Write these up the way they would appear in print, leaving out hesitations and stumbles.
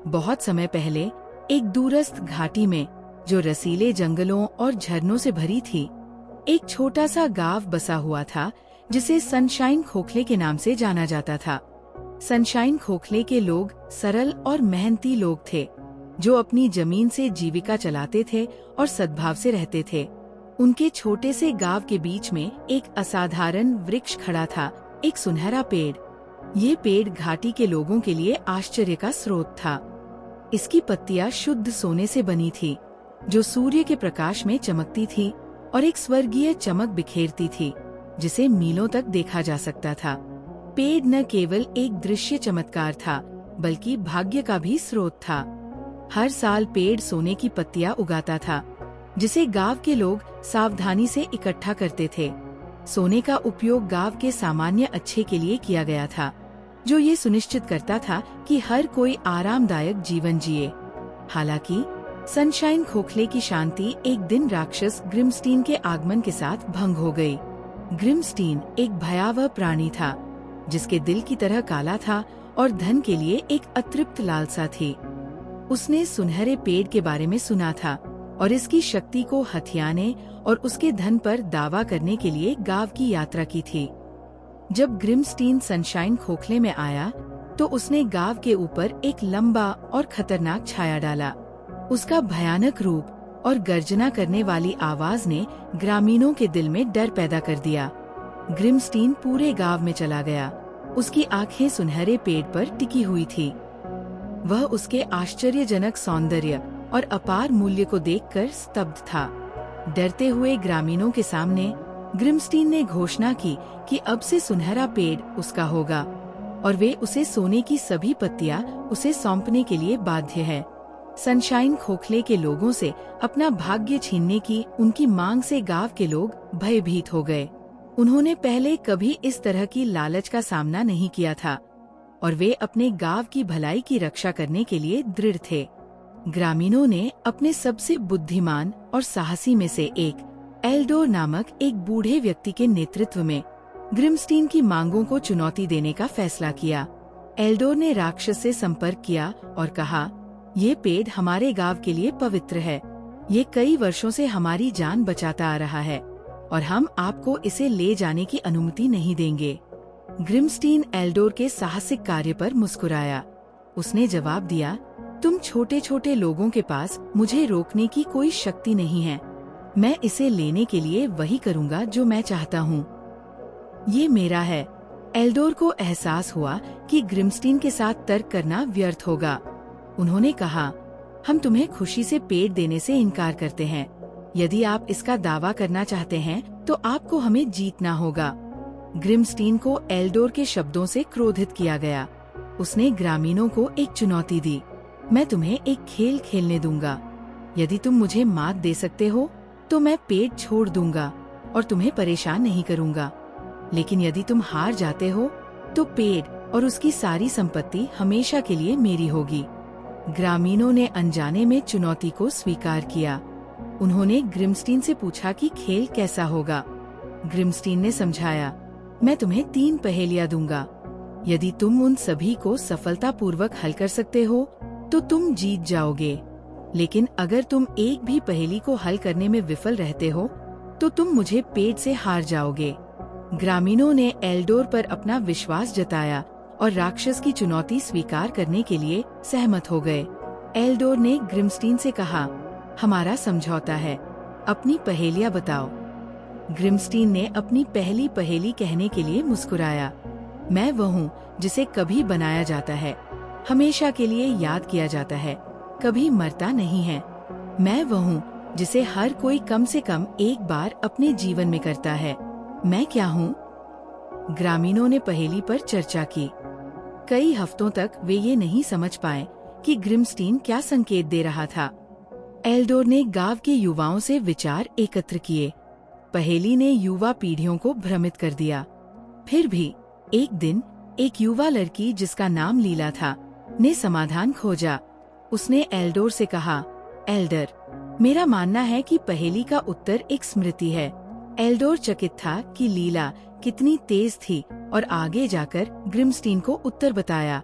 बहुत समय पहले एक दूरस्थ घाटी में, जो रसीले जंगलों और झरनों से भरी थी, एक छोटा सा गांव बसा हुआ था जिसे सनशाइन खोखले के नाम से जाना जाता था। सनशाइन खोखले के लोग सरल और मेहनती लोग थे, जो अपनी जमीन से जीविका चलाते थे और सद्भाव से रहते थे। उनके छोटे से गांव के बीच में एक असाधारण वृक्ष खड़ा था, एक सुनहरा पेड़। ये पेड़ घाटी के लोगों के लिए आश्चर्य का स्रोत था। इसकी पत्तियां शुद्ध सोने से बनी थी, जो सूर्य के प्रकाश में चमकती थी और एक स्वर्गीय चमक बिखेरती थी, जिसे मीलों तक देखा जा सकता था। पेड़ न केवल एक दृश्य चमत्कार था, बल्कि भाग्य का भी स्रोत था। हर साल पेड़ सोने की पत्तियां उगाता था, जिसे गांव के लोग सावधानी से इकट्ठा करते थे। सोने का उपयोग गांव के सामान्य अच्छे के लिए किया गया था, जो ये सुनिश्चित करता था कि हर कोई आरामदायक जीवन जिए। हालांकि सनशाइन खोखले की शांति एक दिन राक्षस ग्रिमस्टीन के आगमन के साथ भंग हो गई। ग्रिमस्टीन एक भयावह प्राणी था, जिसके दिल की तरह काला था और धन के लिए एक अतृप्त लालसा थी। उसने सुनहरे पेड़ के बारे में सुना था और इसकी शक्ति को हथियाने और उसके धन पर दावा करने के लिए गांव की यात्रा की थी। जब ग्रिमस्टीन सनशाइन खोखले में आया, तो उसने गांव के ऊपर एक लंबा और खतरनाक छाया डाला। उसका भयानक रूप और गर्जना करने वाली आवाज ने ग्रामीणों के दिल में डर पैदा कर दिया। ग्रिमस्टीन पूरे गांव में चला गया। उसकी आंखें सुनहरे पेड़ पर टिकी हुई थी। वह उसके आश्चर्यजनक सौंदर्य और अपार मूल्य को देखकर स्तब्ध था। डरते हुए ग्रामीणों के सामने ग्रिमस्टीन ने घोषणा की कि अब से सुनहरा पेड़ उसका होगा और वे उसे सोने की सभी पत्तियां उसे सौंपने के लिए बाध्य है। सनशाइन खोखले के लोगों से अपना भाग्य छीनने की उनकी मांग से गांव के लोग भयभीत हो गए। उन्होंने पहले कभी इस तरह की लालच का सामना नहीं किया था और वे अपने गांव की भलाई की रक्षा करने के लिए दृढ़ थे। ग्रामीणों ने अपने सबसे बुद्धिमान और साहसी में से एक, एल्डोर नामक एक बूढ़े व्यक्ति के नेतृत्व में, ग्रिमस्टीन की मांगों को चुनौती देने का फैसला किया। एल्डोर ने राक्षस से संपर्क किया और कहा, ये पेड़ हमारे गांव के लिए पवित्र है। ये कई वर्षों से हमारी जान बचाता आ रहा है और हम आपको इसे ले जाने की अनुमति नहीं देंगे। ग्रिमस्टीन एल्डोर के साहसिक कार्य पर मुस्कुराया। उसने जवाब दिया, तुम छोटे छोटे लोगों के पास मुझे रोकने की कोई शक्ति नहीं है। मैं इसे लेने के लिए वही करूँगा जो मैं चाहता हूँ। ये मेरा है। एल्डोर को एहसास हुआ कि ग्रिमस्टीन के साथ तर्क करना व्यर्थ होगा। उन्होंने कहा, हम तुम्हें खुशी से पेड़ देने से इनकार करते हैं। यदि आप इसका दावा करना चाहते हैं, तो आपको हमें जीतना होगा। ग्रिमस्टीन को एल्डोर के शब्दों से क्रोधित किया गया। उसने ग्रामीणों को एक चुनौती दी, मैं तुम्हें एक खेल खेलने दूंगा। यदि तुम मुझे मात दे सकते हो, तो मैं पेड़ छोड़ दूंगा और तुम्हें परेशान नहीं करूंगा। लेकिन यदि तुम हार जाते हो, तो पेड़ और उसकी सारी संपत्ति हमेशा के लिए मेरी होगी। ग्रामीणों ने अनजाने में चुनौती को स्वीकार किया। उन्होंने ग्रिमस्टीन से पूछा कि खेल कैसा होगा। ग्रिमस्टीन ने समझाया, मैं तुम्हें 3 पहेलियां दूंगा। यदि तुम उन सभी को सफलतापूर्वक हल कर सकते हो, तो तुम जीत जाओगे। लेकिन अगर तुम एक भी पहेली को हल करने में विफल रहते हो, तो तुम मुझे पेड़ से हार जाओगे। ग्रामीणों ने एल्डोर पर अपना विश्वास जताया और राक्षस की चुनौती स्वीकार करने के लिए सहमत हो गए। एल्डोर ने ग्रिमस्टीन से कहा, हमारा समझौता है, अपनी पहेलियां बताओ। ग्रिमस्टीन ने अपनी पहली पहेली कहने के लिए मुस्कुराया, मैं वह हूँ जिसे कभी बनाया जाता है, हमेशा के लिए याद किया जाता है, कभी मरता नहीं है। मैं वह हूँ जिसे हर कोई कम से कम एक बार अपने जीवन में करता है। मैं क्या हूँ? ग्रामीणों ने पहेली पर चर्चा की। कई हफ्तों तक वे ये नहीं समझ पाए कि ग्रिमस्टीन क्या संकेत दे रहा था। एल्डोर ने गांव के युवाओं से विचार एकत्र किए। पहेली ने युवा पीढ़ियों को भ्रमित कर दिया। फिर भी एक दिन एक युवा लड़की, जिसका नाम लीला था, ने समाधान खोजा। उसने एल्डोर से कहा, एल्डर, मेरा मानना है कि पहेली का उत्तर एक स्मृति है। एल्डोर चकित था कि लीला कितनी तेज थी और आगे जाकर ग्रिमस्टीन को उत्तर बताया।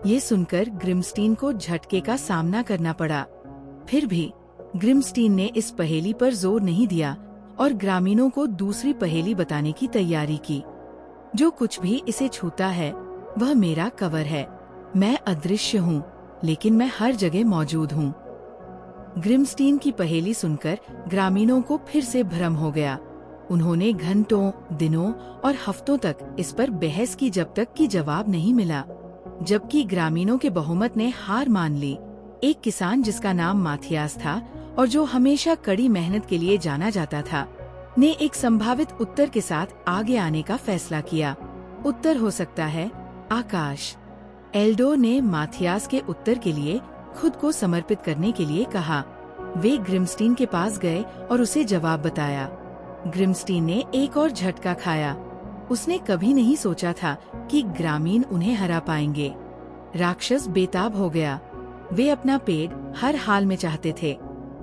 ये सुनकर ग्रिम्स्टीन को झटके का सामना करना पड़ा। फिर भी ग्रिम्स्टीन ने इस पहेली पर जोर नहीं दिया और ग्रामीणों को दूसरी पहेली बताने की तैयारी की। जो कुछ भी इसे छूता है वह मेरा कवर है। मैं अदृश्य हूँ, लेकिन मैं हर जगह मौजूद हूँ। ग्रिम्स्टीन की पहेली सुनकर ग्रामीणों को फिर से भ्रम हो गया। उन्होंने घंटों, दिनों और हफ्तों तक इस पर बहस की जब तक कि जवाब नहीं मिला। जबकि ग्रामीणों के बहुमत ने हार मान ली, एक किसान जिसका नाम माथियास था और जो हमेशा कड़ी मेहनत के लिए जाना जाता था, ने एक संभावित उत्तर के साथ आगे आने का फैसला किया। उत्तर हो सकता है आकाश। एल्डोर ने माथियास के उत्तर के लिए खुद को समर्पित करने के लिए कहा। वे ग्रिम्स्टीन के पास गए और उसे जवाब बताया। ग्रिम्स्टीन ने एक और झटका खाया। उसने कभी नहीं सोचा था कि ग्रामीण उन्हें हरा पाएंगे। राक्षस बेताब हो गया। वे अपना पेड़ हर हाल में चाहते थे।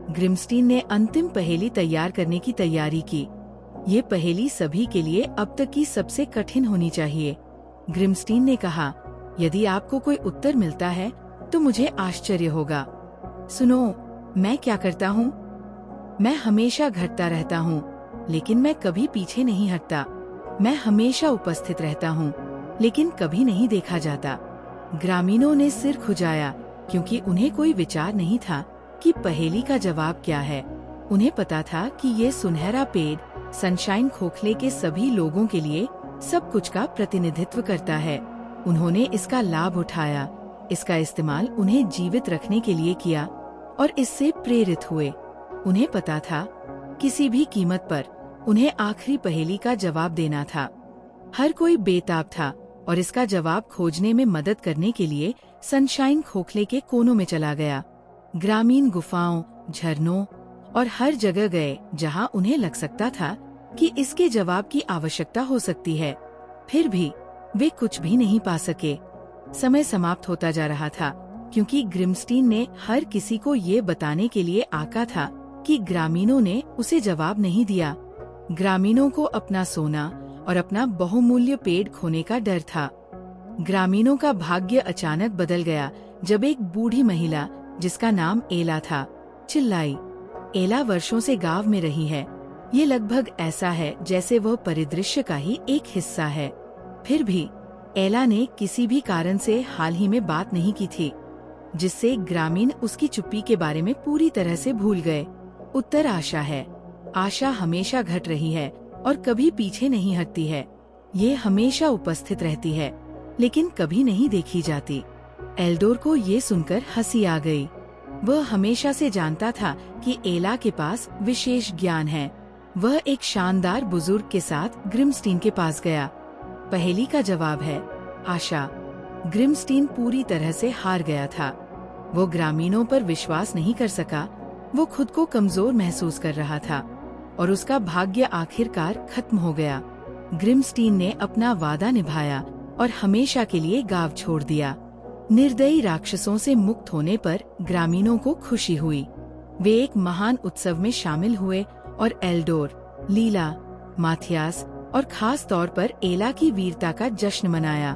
ग्रिम्स्टीन ने अंतिम पहेली तैयार करने की तैयारी की। ये पहेली सभी के लिए अब तक की सबसे कठिन होनी चाहिए। ग्रिम्स्टीन ने कहा, यदि आपको कोई उत्तर मिलता है तो मुझे आश्चर्य होगा। सुनो, मैं क्या करता हूँ? मैं हमेशा घटता रहता हूँ, लेकिन मैं कभी पीछे नहीं हटता। मैं हमेशा उपस्थित रहता हूँ, लेकिन कभी नहीं देखा जाता। ग्रामीणों ने सिर खुजाया, क्योंकि उन्हें कोई विचार नहीं था कि पहेली का जवाब क्या है। उन्हें पता था कि ये सुनहरा पेड़ सनशाइन खोखले के सभी लोगों के लिए सब कुछ का प्रतिनिधित्व करता है। उन्होंने इसका लाभ उठाया, इसका इस्तेमाल उन्हें जीवित रखने के लिए किया और इससे प्रेरित हुए। उन्हें पता था किसी भी कीमत पर उन्हें आखिरी पहेली का जवाब देना था। हर कोई बेताब था और इसका जवाब खोजने में मदद करने के लिए सनशाइन खोखले के कोनों में चला गया। ग्रामीण गुफाओं, झरनों और हर जगह गए जहां उन्हें लग सकता था कि इसके जवाब की आवश्यकता हो सकती है। फिर भी वे कुछ भी नहीं पा सके। समय समाप्त होता जा रहा था, क्योंकि ग्रिम्स्टीन ने हर किसी को ये बताने के लिए आका था कि ग्रामीणों ने उसे जवाब नहीं दिया। ग्रामीणों को अपना सोना और अपना बहुमूल्य पेड़ खोने का डर था। ग्रामीणों का भाग्य अचानक बदल गया जब एक बूढ़ी महिला, जिसका नाम एला था, चिल्लाई। एला वर्षों से गांव में रही है। ये लगभग ऐसा है जैसे वह परिदृश्य का ही एक हिस्सा है। फिर भी एला ने किसी भी कारण से हाल ही में बात नहीं की थी, जिससे ग्रामीण उसकी चुप्पी के बारे में पूरी तरह से भूल गए। उत्तर आशा है। आशा हमेशा घट रही है और कभी पीछे नहीं हटती है। ये हमेशा उपस्थित रहती है, लेकिन कभी नहीं देखी जाती। एल्डोर को ये सुनकर हंसी आ गई। वह हमेशा से जानता था कि एला के पास विशेष ज्ञान है। वह एक शानदार बुजुर्ग के साथ ग्रिम्स्टीन के पास गया। पहेली का जवाब है आशा। ग्रिम्स्टीन पूरी तरह से हार गया था। वो ग्रामीणों पर विश्वास नहीं कर सका। वो खुद को कमजोर महसूस कर रहा था और उसका भाग्य आखिरकार खत्म हो गया। ग्रिम्स्टीन ने अपना वादा निभाया और हमेशा के लिए गांव छोड़ दिया। निर्दयी राक्षसों से मुक्त होने पर ग्रामीणों को खुशी हुई। वे एक महान उत्सव में शामिल हुए और एल्डोर, लीला, माथियास और खास तौर पर एला की वीरता का जश्न मनाया।